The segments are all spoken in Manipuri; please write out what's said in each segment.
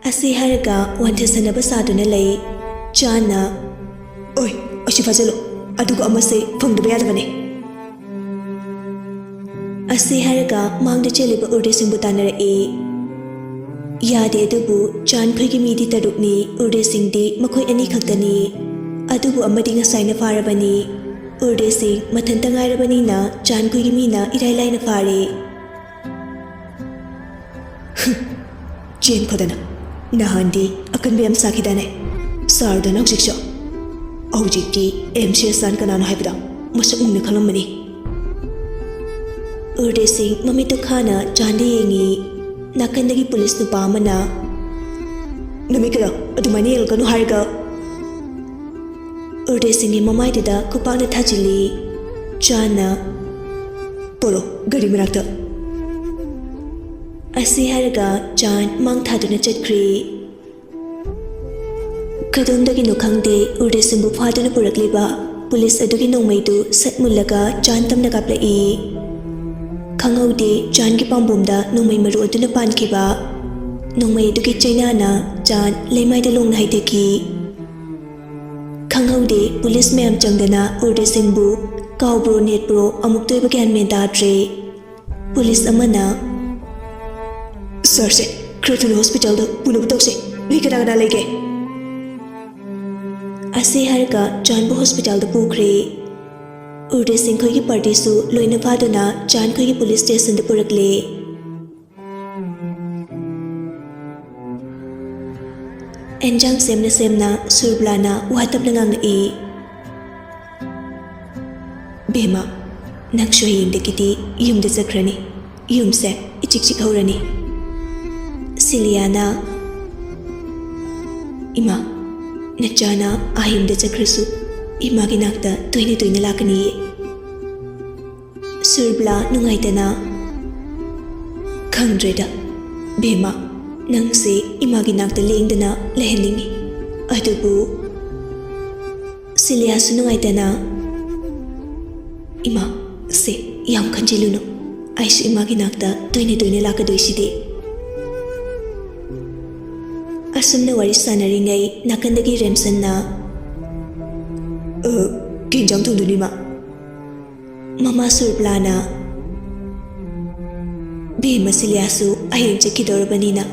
ꯑꯁꯤ ꯍꯥꯏꯔꯒ ꯋꯥꯟꯊꯁꯟꯅꯕ ꯁꯥꯗꯨꯅ ꯂꯩ ꯖꯥꯟꯅ ꯑꯣꯏ ꯑꯁꯤ ꯐꯥꯖꯜꯂꯣ ꯑꯗꯨꯒ ꯑꯃꯁꯦ ꯐꯪꯗꯕ ꯌꯥꯗꯕꯅꯤ ꯑꯁꯤ ꯍꯥꯏꯔꯒ ꯃꯥꯡꯗ ꯆꯦꯜꯂꯤꯕ ꯎꯔꯗꯦꯁꯤꯡꯕꯨ ꯇꯥꯟꯅꯔꯛꯏ ꯌꯥꯗꯦ ꯑꯗꯨꯕꯨ ꯖꯥꯟ ꯈꯣꯏꯒꯤ ꯃꯤꯗꯤ 6ꯅꯤ ꯎꯔꯗꯦꯁꯤꯡꯗꯤ ꯃꯈꯣꯏ 2 ꯈꯛꯇꯅꯤ ꯑꯗꯨꯕꯨ ꯑꯃꯗꯤ ꯉꯁꯥꯏꯅ ꯐꯥꯔꯕꯅꯤ ꯎꯔꯗꯦꯁꯤꯡ ꯃꯊꯟꯇ ꯉꯥꯏꯔꯕꯅꯤꯅ ꯖꯥꯟ ꯈꯣꯏꯒꯤ ꯃꯤꯅ ꯏꯔꯥꯏ ꯂꯥꯏꯅ ꯐꯥꯔꯦ ꯆꯦꯟꯈꯣꯗꯅ ꯅꯍꯥꯟꯗꯤ ꯑꯀꯟꯕ ꯌꯥꯝ ꯁꯥꯈꯤꯗꯥꯅꯦ ꯁꯥꯔꯗꯅ ꯍꯧꯖꯤꯛꯇꯤ MCSꯥꯟ ꯀꯅꯥꯅꯣ ꯍꯥꯏꯕꯗ ꯃꯁꯛ ꯃꯨꯟꯅ ꯈꯪꯂꯝꯃꯅꯤ ꯎꯔꯗꯦꯁꯤꯡ ꯃꯃꯤꯠꯇꯨ ꯈꯥꯅ ꯖꯥꯟꯗ ꯌꯦꯡꯉꯤ ꯅꯥꯀꯟꯗꯒꯤ ꯄꯨꯂꯤꯁ ꯅꯨꯄꯥ ꯑꯃꯅ ꯅꯨꯃꯤꯠꯀꯗ ꯑꯗꯨꯃꯥꯏꯅ ꯌꯦꯡꯂꯛꯀꯅꯨ ꯍꯥꯏꯔꯒ ꯎꯔꯗꯦꯁꯤꯡꯒꯤ ꯃꯃꯥꯏꯗꯨꯗ ꯈꯨꯄꯥꯛꯅ ꯊꯥꯖꯤꯜꯂꯤ ꯖꯥꯟꯅ ꯄꯣꯔꯣ ꯒꯥꯔꯤ ꯃꯅꯥꯛꯇ ꯑꯁꯤ ꯍꯥꯏꯔꯒ ꯖꯥꯟ ꯃꯥꯡ ꯊꯥꯗꯨꯅ ꯆꯠꯈ꯭ꯔꯦ ꯀꯗꯣꯝꯗꯒꯤꯅꯣ ꯈꯪꯗꯦ ꯎꯔꯗꯦꯁꯤꯡꯕꯨ ꯐꯥꯗꯨꯅ ꯄꯨꯔꯛꯂꯤꯕ ꯄꯨꯂꯤꯁ ꯑꯗꯨꯒꯤ ꯅꯣꯡꯃꯩꯗꯨ ꯁꯠ ꯃꯨꯜꯂꯒ ꯖꯥꯟ ꯇꯝꯅ ꯀꯥꯞꯂꯛꯏ ꯈꯪꯍꯧꯗꯦ ꯖꯥꯟꯒꯤ ꯄꯥꯝꯕꯣꯝꯗ ꯅꯣꯡꯃꯩ ꯃꯔꯨ ꯑꯗꯨꯅ ꯄꯥꯟꯈꯤꯕ ꯅꯣꯡꯃꯩ ꯑꯗꯨꯒꯤ ꯆꯩꯅꯥꯅ ꯖꯥꯟ ꯂꯩꯃꯥꯏꯗ ꯂꯣꯡꯅ ꯍꯩꯊꯈꯤ ꯈꯪꯍꯧꯗꯦ ꯄꯨꯂꯤꯁ ꯃꯌꯥꯝ ꯆꯪꯗꯅ ꯎꯔꯗꯦꯁꯤꯡꯕꯨ ꯀꯥꯎꯕ꯭ꯔꯣ ꯅꯦꯠꯄ꯭ꯔꯣ ꯑꯃꯨꯛꯇꯣꯏꯕ ꯒ꯭ꯌꯥꯟ ꯃꯦꯟ ꯇꯥꯗ꯭ꯔꯦ ꯄꯨꯂꯤꯁ ꯑꯃꯅ ꯁꯥꯔꯁꯦ ꯈꯔ ꯊꯨꯅ ꯍꯣꯁꯄꯤꯇꯥꯜꯗ ꯄꯨꯅꯕ ꯇꯧꯁꯦ ꯅꯣꯏ ꯀꯅꯥ ꯀꯅꯥ ꯂꯩꯒꯦ ꯑꯁꯤ ꯍꯥꯏꯔꯒ ꯖꯥꯟꯕꯨ ꯍꯣꯁꯄꯤꯇꯥꯜꯗ ꯄꯨꯈ꯭ꯔꯦ ꯎꯔꯗꯦꯁꯤꯡ ꯈꯣꯏꯒꯤ ꯄꯥꯔꯇꯤꯁꯨ ꯂꯣꯏꯅ ꯐꯥꯗꯨꯅ ꯖꯥꯟ ꯈꯣꯏꯒꯤ ꯄꯨꯂꯤꯁ ꯁ꯭ꯇꯦꯁꯟꯗ ꯄꯨꯔꯛꯂꯦ ꯑꯦꯟꯖꯥꯡ ꯁꯦꯝꯅ ꯁꯦꯝꯅ ꯁꯨꯔꯕ꯭ꯂꯥꯅ ꯋꯥꯇꯞꯅ ꯉꯥꯡꯂꯛꯏ ꯕꯦꯃꯥ ꯅꯪꯁꯨ ꯍꯌꯦꯡꯗꯒꯤꯗꯤ ꯌꯨꯝꯗ ꯆꯠꯈ꯭ꯔꯅꯤ ꯌꯨꯝꯁꯦ ꯏꯆꯤꯛ ꯆꯤꯛꯍꯧꯔꯅꯤ ꯁꯤꯂꯤꯌꯥꯅ ꯏꯃꯥ ꯅꯆꯥꯅ ꯌꯨꯝꯗ ꯆꯠꯈ꯭ꯔꯁꯨ ꯏꯃꯥꯒꯤ ꯅꯥꯛꯇ ꯇꯣꯏꯅ ꯇꯣꯏꯅ ꯂꯥꯛꯀꯅꯤꯌꯦ ꯁꯨꯔꯕ꯭ꯂꯥ ꯅꯨꯡꯉꯥꯏꯇꯅ ꯈꯪꯗ꯭ꯔꯦꯗ ꯕꯦꯃꯥ ꯅꯪꯁꯦ ꯏꯃꯥꯒꯤ ꯅꯥꯛꯇ ꯂꯦꯡꯗꯅ ꯂꯩꯍꯟꯅꯤꯡꯉꯤ ꯑꯗꯨꯕꯨ ꯁꯤꯂꯤꯌꯥꯁꯨ ꯅꯨꯡꯉꯥꯏꯇꯅ ꯏꯃꯥ ꯁꯦ ꯌꯥꯝ ꯈꯟꯖꯤꯜꯂꯨꯅꯨ ꯑꯩꯁꯨ ꯏꯃꯥꯒꯤ ꯅꯥꯛꯇ ꯇꯣꯏꯅ ꯇꯣꯏꯅ ꯂꯥꯛꯀꯗꯣꯏꯁꯤꯗꯤ ꯑꯁꯨꯝꯅ ꯋꯥꯔꯤ ꯁꯥꯟꯅꯔꯤꯉꯩ ꯅꯥꯀꯟꯗꯒꯤ ꯔꯦꯝꯁꯟꯅ ꯀꯩ ꯏꯟꯖꯥꯡ ꯊꯣꯡꯗꯣꯏꯅꯣ ꯏꯃꯥ ꯃꯃꯥ ꯁꯨꯔꯕ꯭ꯂꯥꯅ ꯕꯦꯝꯃ ꯁꯤꯂꯤꯌꯥꯁꯨ ꯍꯌꯦꯡ ꯆꯠꯈꯤꯗꯧꯔꯕꯅꯤꯅ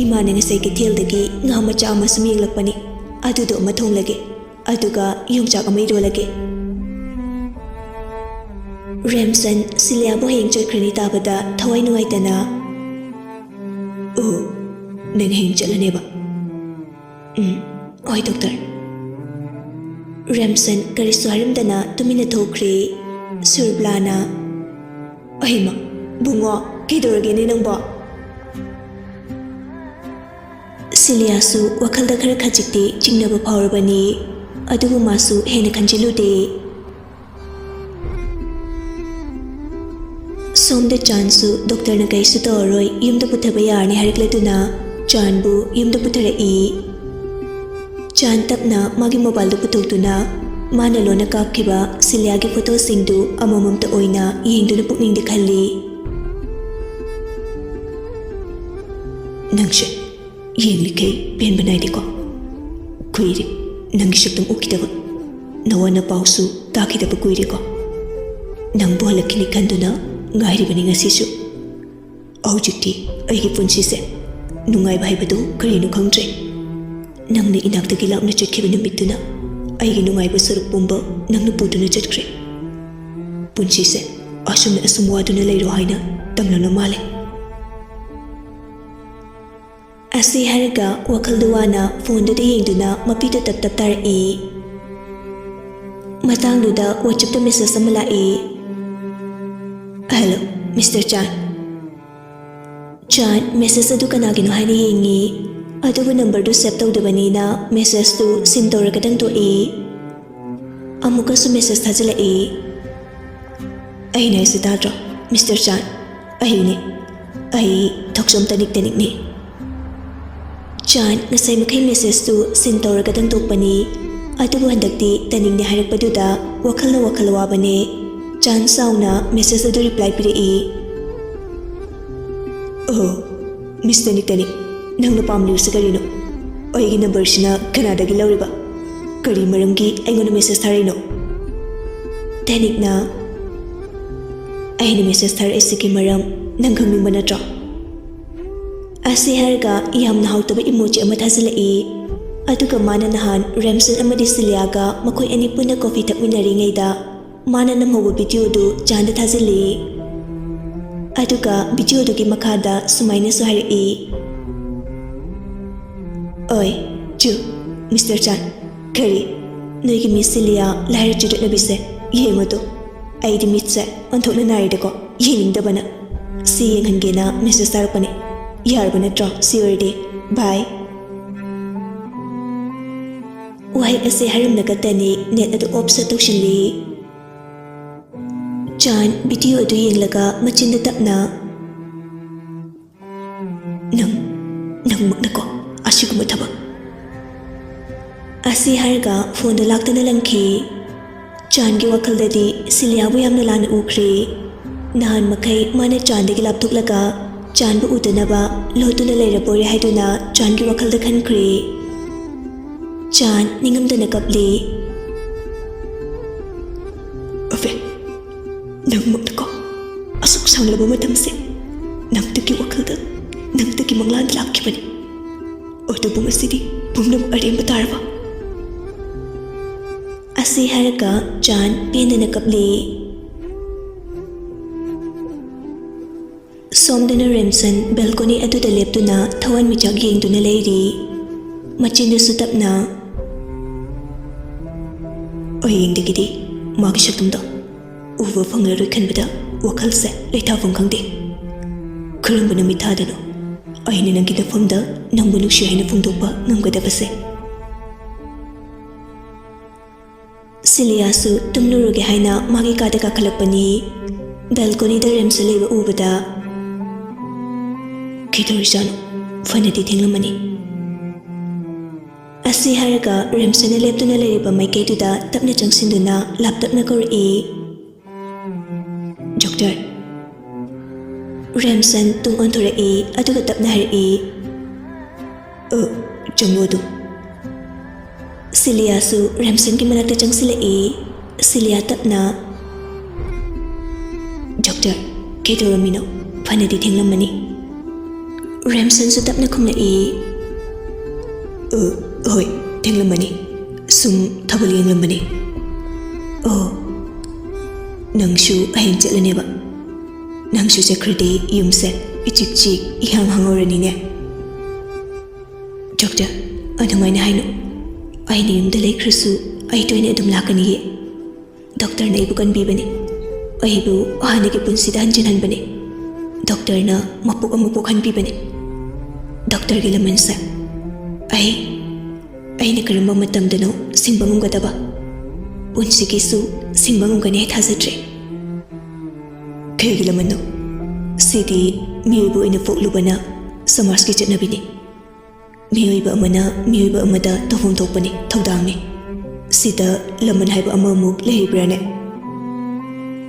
ꯏꯃꯥꯅ ꯉꯁꯥꯏ ꯀꯩꯊꯦꯜꯗꯒꯤ ꯉꯥ ꯃꯆꯥ ꯑꯃ ꯁꯨꯝ ꯌꯦꯡꯂꯛꯄꯅꯤ ꯑꯗꯨꯗꯣ ꯑꯃ ꯊꯣꯡꯂꯒꯦ ꯑꯗꯨꯒ ꯌꯣꯡꯆꯥꯛ ꯑꯃ ꯏꯔꯣꯜꯂꯒꯦ ꯔꯦꯝꯁꯟ ꯁꯤꯂꯤꯌꯥꯕꯨ ꯍꯌꯦꯡ ꯆꯠꯈ꯭ꯔꯅꯤ ꯇꯥꯕꯗ ꯊꯋꯥꯏ ꯅꯨꯡꯉꯥꯏꯇꯅ ꯅꯪ ꯍꯌꯦꯡ ꯆꯠꯂꯅꯦꯕ ꯍꯣꯏ ꯗꯣꯛꯇꯔ ꯔꯦꯝꯁꯟ ꯀꯔꯤꯁꯨ ꯍꯥꯏꯔꯝꯗꯅ ꯇꯨꯃꯤꯟꯅ ꯊꯣꯛꯈ꯭ꯔꯦ ꯁꯨꯔꯕ꯭ꯂꯥꯅ ꯑꯍꯩꯃ ꯕꯨꯡꯉꯣ ꯀꯩꯗꯧꯔꯒꯦꯅꯦ ꯅꯪꯕꯣ ꯁꯤꯂꯤꯌꯥꯁꯨ ꯋꯥꯈꯜꯗ ꯈꯔ ꯈꯖꯤꯛꯇꯤ ꯆꯤꯡꯅꯕ ꯐꯥꯎꯔꯕꯅꯤ ꯑꯗꯨꯕꯨ ꯃꯥꯁꯨ ꯍꯦꯟꯅ ꯈꯟꯖꯤꯜꯂꯨꯗꯦ ꯁꯣꯝꯗ ꯖꯥꯟꯁꯨ ꯗꯣꯛꯇꯔꯅ ꯀꯩꯁꯨ ꯇꯧꯔꯔꯣꯏ ꯌꯨꯝꯗ ꯄꯨꯊꯕ ꯌꯥꯔꯅꯤ ꯍꯥꯏꯔꯛꯂꯗꯨꯅ ꯖꯥꯟꯕꯨ ꯌꯨꯝꯗ ꯄꯨꯊꯔꯛꯏ ꯖꯥꯟ ꯇꯞꯅ ꯃꯥꯒꯤ ꯃꯣꯕꯥꯏꯜꯗꯨ ꯄꯨꯊꯣꯛꯇꯨꯅ ꯃꯥꯅ ꯂꯣꯟꯅ ꯀꯥꯞꯈꯤꯕ ꯁꯤꯂꯤꯌꯥꯒꯤ ꯐꯣꯇꯣꯁꯤꯡꯗꯨ ꯑꯃꯃꯝꯇ ꯑꯣꯏꯅ ꯌꯦꯡꯗꯨꯅ ꯄꯨꯛꯅꯤꯡꯗ ꯈꯜꯂꯤ ꯅꯪꯁꯦ ꯌꯦꯡꯂꯤꯈꯩ ꯄꯦꯟꯕ ꯅꯥꯏꯗꯦꯀꯣ ꯀꯨꯏꯔꯦ ꯅꯪꯒꯤ ꯁꯛꯇꯝ ꯎꯈꯤꯗꯕ ꯅꯋꯥ ꯅꯄꯥꯎꯁꯨ ꯇꯥꯈꯤꯗꯕ ꯀꯨꯏꯔꯦꯀꯣ ꯅꯪꯕꯨ ꯍꯜꯂꯛꯈꯤꯅꯤ ꯈꯟꯗꯨꯅ ꯉꯥꯏꯔꯤꯕꯅꯤ ꯉꯁꯤꯁꯨ ꯍꯧꯖꯤꯛꯇꯤ ꯑꯩꯒꯤ ꯄꯨꯟꯁꯤꯁꯦ ꯅꯨꯡꯉꯥꯏꯕ ꯍꯥꯏꯕꯗꯨ ꯀꯔꯤꯅꯣ ꯈꯪꯗ꯭ꯔꯦ ꯅꯪꯅ ꯏꯅꯥꯛꯇꯒꯤ ꯂꯥꯞꯅ ꯆꯠꯈꯤꯕ ꯅꯨꯃꯤꯠꯇꯨꯅ ꯑꯩꯒꯤ ꯅꯨꯡꯉꯥꯏꯕ ꯁꯔꯨꯛ ꯄꯨꯝꯕ ꯅꯪꯅ ꯄꯨꯗꯨꯅ ꯆꯠꯈ꯭ꯔꯦ ꯄꯨꯟꯁꯤꯁꯦ ꯑꯁꯨꯝꯅ ꯑꯁꯨꯝ ꯋꯥꯗꯨꯅ ꯂꯩꯔꯣ ꯍꯥꯏꯅ ꯇꯝꯂꯝꯅ ꯃꯥꯜꯂꯦ ꯑꯁꯤ ꯍꯥꯏꯔꯒ ꯋꯥꯈꯜꯗꯨ ꯋꯥꯅ ꯐꯣꯟꯗꯨꯗ ꯌꯦꯡꯗꯨꯅ ꯃꯄꯤꯗꯨ ꯇꯞ ꯇꯞ ꯇꯥꯔꯛꯏ ꯃꯇꯥꯡꯗꯨꯗ ꯋꯥꯆꯞꯇ ꯃꯦꯁꯦꯖ ꯑꯃ ꯂꯥꯛꯏ ꯍꯜꯂꯣ ꯃꯤꯁꯇꯔ ꯆꯥꯟ ꯃꯦꯁꯦꯖ ꯑꯗꯨ ꯀꯅꯥꯒꯤꯅꯣ ꯍꯥꯏꯅ ꯌꯦꯡꯉꯤ ꯑꯗꯨꯕꯨ ꯅꯝꯕꯔꯗꯨ ꯁꯦꯞ ꯇꯧꯗꯕꯅꯤꯅ ꯃꯦꯁꯦꯖꯇꯨ ꯁꯤꯟ ꯇꯧꯔꯒꯗꯪ ꯇꯣꯛꯏ ꯑꯃꯨꯛꯀꯁꯨ ꯃꯦꯁꯦꯖ ꯊꯥꯖꯤꯜꯂꯛꯏ ꯑꯩꯅ ꯍꯥꯏꯁꯤ ꯇꯥꯗ꯭ꯔꯣ ꯃꯤꯁꯇꯔ ꯆꯥꯟ ꯑꯩꯅꯦ ꯑꯩ ꯊꯣꯛꯆꯣꯝ ꯇꯅꯤꯛꯅꯤ ꯆꯥꯟ ꯉꯁꯥꯏ ꯃꯈꯩ ꯃꯦꯁꯦꯖꯇꯨ ꯁꯤꯟ ꯇꯧꯔꯒꯗꯪ ꯇꯣꯛꯄꯅꯤ ꯑꯗꯨꯕꯨ ꯍꯟꯗꯛꯇꯤ ꯇꯅꯤꯡꯅꯦ ꯍꯥꯏꯔꯛꯄꯗꯨꯗ ꯋꯥꯈꯜꯅ ꯋꯥꯈꯜ ꯋꯥꯕꯅꯦ ꯆꯥꯟ ꯆꯥꯎꯅ ꯃꯦꯁꯦꯖ ꯑꯗꯨ ꯔꯤꯄ꯭ꯂꯥꯏ ꯄꯤꯔꯛꯏ ꯃꯤꯁ ꯇꯅꯤꯛ ꯅꯪꯅ ꯄꯥꯝꯂꯤꯕꯁꯤ ꯀꯔꯤꯅꯣ? ꯑꯩꯒꯤ ꯅꯝꯕꯔꯁꯤꯅ ꯀꯅꯥꯗꯒꯤ ꯂꯧꯔꯤꯕ? ꯀꯔꯤ ꯃꯔꯝꯒꯤ ꯑꯩꯉꯣꯟꯗ ꯃꯦꯁꯦꯖ ꯊꯥꯔꯛꯏꯅꯣ? ꯗꯥꯏꯅꯤꯛꯅ ꯑꯩꯅ ꯃꯦꯁꯦꯖ ꯊꯥꯔꯛꯏꯁꯤꯒꯤ ꯃꯔꯝ ꯅꯪ ꯈꯪꯅꯤꯡꯕ ꯅꯠꯇ꯭ꯔꯣ? ꯑꯁꯤ ꯍꯥꯏꯔꯒ ꯌꯥꯝꯅ ꯍꯥꯎꯇꯕ ꯏꯃꯣꯖꯤ ꯑꯃ ꯊꯥꯖꯤꯜꯂꯛꯏ꯫ ꯑꯗꯨꯒ ꯃꯥꯅ ꯅꯍꯥꯟ ꯔꯦꯝꯁꯟ ꯑꯃꯗꯤ ꯁꯤꯂꯤꯌꯥꯒ ꯃꯈꯣꯏ ꯑꯅꯤ ꯄꯨꯟꯅ ꯀꯣꯐꯤ ꯊꯛꯃꯤꯟꯅꯔꯤꯉꯩꯗ ꯃꯥꯅ ꯅꯝꯍꯧꯕ ꯚꯤꯗꯤꯑꯣꯗꯨ ꯖꯥꯟꯗ ꯊꯥꯖꯤꯜꯂꯤ꯫ ꯑꯗꯨꯒ ꯚꯤꯗꯤꯑꯣꯗꯨꯒꯤ ꯃꯈꯥꯗ ꯁꯨꯃꯥꯏꯅꯁꯨ ꯍꯥꯏꯔꯛꯏ, ꯑꯣꯏ ꯆꯨ ꯃꯤꯁꯇꯔ ꯆꯥꯟ, ꯀꯔꯤ ꯅꯣꯏꯒꯤ ꯃꯤꯁ ꯁꯤꯂꯤꯌꯥ ꯂꯥꯏꯔ ꯆꯨꯔꯠꯅꯕꯤꯁꯦ ꯌꯦꯡꯉꯣꯗꯣ, ꯑꯩꯗꯤ ꯃꯤꯠꯁꯦ ꯑꯣꯟꯊꯣꯛꯅ ꯅꯥꯔꯦꯗꯀꯣ ꯌꯦꯡꯅꯤꯡꯗꯕꯅ꯫ ꯁꯤ ꯌꯦꯡꯍꯟꯒꯦꯅ ꯃꯦꯁꯦꯖ ꯊꯥꯔꯛꯄꯅꯦ, ꯌꯥꯔꯕ ꯅꯠꯇ꯭ꯔꯣ? ꯁꯤ ꯑꯣꯏꯔꯗꯤ ꯕꯥꯏ꯫ ꯋꯥꯍꯩ ꯑꯁꯤ ꯍꯥꯏꯔꯝꯂꯒꯇꯅꯤ ꯅꯦꯠ ꯑꯗꯨ ꯑꯣꯐꯁꯦꯠ ꯇꯧꯁꯤꯜꯂꯤ꯫ ꯆꯥꯟ ꯚꯤꯗꯤꯑꯣ ꯑꯗꯨ ꯌꯦꯡꯂꯒ ꯃꯆꯤꯟꯗ ꯇꯞꯅ, ꯅꯪꯃꯛꯅꯀꯣ ꯑꯁꯤꯒꯨꯝꯕ ꯊꯕꯛ? ꯑꯁꯤ ꯍꯥꯏꯔꯒ ꯐꯣꯟꯗ ꯂꯥꯛꯇꯅ ꯂꯪꯈꯤ꯫ ꯆꯥꯟꯒꯤ ꯋꯥꯈꯜꯗꯗꯤ ꯁꯤꯂꯤꯌꯥꯕꯨ ꯌꯥꯝꯅ ꯂꯥꯟꯅ ꯎꯈ꯭ꯔꯦ꯫ ꯅꯍꯥꯟ ꯃꯈꯩ ꯃꯥꯅ ꯆꯥꯟꯗꯒꯤ ꯂꯥꯞꯊꯣꯛꯂꯒ ꯆꯥꯟꯕꯨ ꯎꯗꯅꯕ ꯂꯣꯠꯇꯨꯅ ꯂꯩꯔꯕꯣꯏꯔꯦ ꯍꯥꯏꯗꯨꯅ ꯆꯥꯟꯒꯤ ꯋꯥꯈꯜꯗ ꯈꯟꯈ꯭ꯔꯦ꯫ ꯆꯥꯟ ꯅꯤꯡꯉꯝꯗꯅ ꯀꯞꯂꯤ꯫ ꯑꯐꯦ, ꯅꯪꯃꯛꯅꯀꯣ ꯑꯁꯨꯛ ꯁꯥꯡꯂꯕ ꯃꯇꯝꯁꯦ ꯅꯪꯇꯒꯤ ꯋꯥꯈꯜꯗ, ꯅꯪꯇꯒꯤ ꯃꯪꯂꯥꯟꯗ ꯂꯥꯛꯈꯤꯕꯅꯤ꯫ ꯑꯗꯨꯕꯨ ꯉꯁꯤꯗꯤ ꯄꯨꯝꯅꯃꯛ ꯑꯔꯦꯝꯕ ꯇꯥꯔꯕ? ꯑꯁꯤ ꯍꯥꯏꯔꯒ ꯆꯥꯟ ꯄꯦꯟꯗꯅ ꯀꯞꯂꯤ꯫ ꯁꯣꯝꯗꯅ ꯔꯦꯝꯁꯟ ꯕꯦꯜꯀꯣꯅꯤ ꯑꯗꯨꯗ ꯂꯦꯞꯇꯨꯅ ꯊꯋꯥꯟꯃꯤꯆꯥꯛ ꯌꯦꯡꯗꯨꯅ ꯂꯩꯔꯤ꯫ ꯃꯆꯤꯟꯗꯁꯨ ꯇꯞꯅ, ꯍꯌꯦꯡꯗꯒꯤꯗꯤ ꯃꯥꯒꯤ ꯁꯛꯇꯝꯗꯣ ꯎꯕ ꯐꯪꯂꯔꯣꯏ ꯈꯟꯕꯗ ꯋꯥꯈꯜꯁꯦ ꯂꯩꯊꯥꯐꯝ ꯈꯪꯗꯦ꯫ ꯀꯔꯝꯕ ꯅꯨꯃꯤꯠ ꯊꯥꯗꯅꯣ ꯑꯩꯅ ꯅꯪꯒꯤ ꯅꯐꯝꯗ ꯅꯪꯕꯨ ꯅꯨꯡꯁꯤ ꯍꯥꯏꯅ ꯐꯣꯡꯗꯣꯛꯄ ꯉꯝꯒꯗꯕꯁꯦ? ꯁꯤꯂꯤꯌꯥꯁꯨ ꯇꯨꯝꯂꯨꯔꯒꯦ ꯍꯥꯏꯅ ꯃꯥꯒꯤ ꯀꯥꯗ ꯀꯥꯈꯠꯂꯛꯄꯅꯤ꯫ ꯕꯦꯜꯀꯣꯅꯤꯗ ꯔꯦꯝꯁꯟ ꯂꯩꯕ ꯎꯕꯗ, ꯀꯩꯗꯧꯔꯤꯖꯥꯠꯅꯣ? ꯐꯅꯗꯤ ꯊꯦꯡꯂꯝꯃꯅꯤ꯫ ꯑꯁꯤ ꯍꯥꯏꯔꯒ ꯔꯦꯝꯁꯟꯅ ꯂꯦꯞꯇꯨꯅ ꯂꯩꯔꯤꯕ ꯃꯥꯏꯀꯩꯗꯨꯗ ꯇꯞꯅ ꯆꯪꯁꯤꯟꯗꯨꯅ ꯂꯥꯞꯇꯛꯅ ꯀꯧꯔꯛꯏ, ꯗꯣꯛꯇꯔ꯫ ꯔꯦꯝꯁꯟ ꯇꯨꯡ ꯑꯣꯟꯊꯣꯔꯛꯏ ꯑꯗꯨꯒ ꯇꯞꯅ ꯍꯥꯏꯔꯛꯏ, ꯆꯪꯉꯣ ꯑꯗꯨꯝ꯫ ꯁꯤꯂꯤꯌꯥꯁꯨ ꯔꯦꯝꯁꯟꯒꯤ ꯃꯅꯥꯛꯇ ꯆꯪꯁꯤꯜꯂꯛꯏ꯫ ꯁꯤꯂꯤꯌꯥ ꯇꯞꯅ, ꯗꯣꯛꯇꯔ ꯀꯩꯗꯧꯔꯝꯃꯤꯅꯣ? ꯐꯅꯗꯤ ꯊꯦꯡꯂꯝꯃꯅꯤ꯫ ꯔꯦꯝꯁꯟꯁꯨ ꯇꯞꯅ ꯈꯨꯝꯂꯛꯏ, ꯍꯣꯏ ꯊꯦꯡꯂꯝꯃꯅꯤ, ꯁꯨꯝ ꯊꯥꯕꯜ ꯌꯦꯡꯂꯝꯕꯅꯤ꯫ ꯅꯪꯁꯨ ꯍꯌꯦꯡ ꯆꯠꯂꯅꯦꯕ? ꯅꯪꯁꯨ ꯆꯠꯈ꯭ꯔꯗꯤ ꯌꯨꯝꯁꯦ ꯏꯆꯤꯛ ꯆꯤꯛ ꯏꯍꯥꯡ ꯍꯥꯡꯍꯧꯔꯅꯤꯅꯦ꯫ ꯗꯣꯛꯇꯔ ꯑꯗꯨꯃꯥꯏꯅ ꯍꯥꯏꯅꯨ, ꯑꯩꯅ ꯌꯨꯝꯗ ꯂꯩꯈ꯭ꯔꯁꯨ ꯑꯩ ꯇꯣꯏꯅ ꯑꯗꯨꯝ ꯂꯥꯛꯀꯅꯤꯌꯦ꯫ ꯗꯣꯛꯇꯔꯅ ꯑꯩꯕꯨ ꯀꯟꯕꯤꯕꯅꯤ, ꯑꯩꯕꯨ ꯍꯥꯟꯅꯒꯤ ꯄꯨꯟꯁꯤꯗ ꯍꯟꯖꯤꯟꯍꯟꯕꯅꯤ꯫ ꯗꯣꯛꯇꯔꯅ ꯃꯄꯣꯛ ꯑꯃ ꯄꯣꯛꯍꯟꯕꯤꯕꯅꯤ꯫ ꯗꯣꯛꯇꯔꯒꯤ ꯂꯃꯟꯁꯦ ꯑꯩꯅ ꯀꯔꯝꯕ ꯃꯇꯝꯗꯅꯣ ꯁꯤꯡꯕ ꯉꯝꯒꯗꯕ? ꯄꯨꯟꯁꯤꯒꯤꯁꯨ ꯁꯤꯡꯕ ꯉꯝꯒꯅꯤ ꯍꯥꯏ ꯊꯥꯖꯗ꯭ꯔꯦ꯫ ꯀꯩꯒꯤ ꯂꯃꯟꯅꯣ? ꯁꯤꯗꯤ ꯃꯤꯑꯣꯏꯕ ꯑꯣꯏꯅ ꯄꯣꯛꯂꯨꯕꯅ ꯁꯃꯥꯖꯀꯤ ꯆꯠꯅꯕꯤꯅꯤ꯫ ꯃꯤꯑꯣꯏꯕ ꯑꯃꯅ ꯃꯤꯑꯣꯏꯕ ꯑꯃꯗ ꯇꯧꯐꯝ ꯊꯣꯛꯄꯅꯤ, ꯊꯧꯗꯥꯡꯅꯤ꯫ ꯁꯤꯗ ꯂꯃꯟ ꯍꯥꯏꯕ ꯑꯃꯃꯨꯛ ꯂꯩꯔꯤꯕ꯭ꯔꯥꯅꯦ?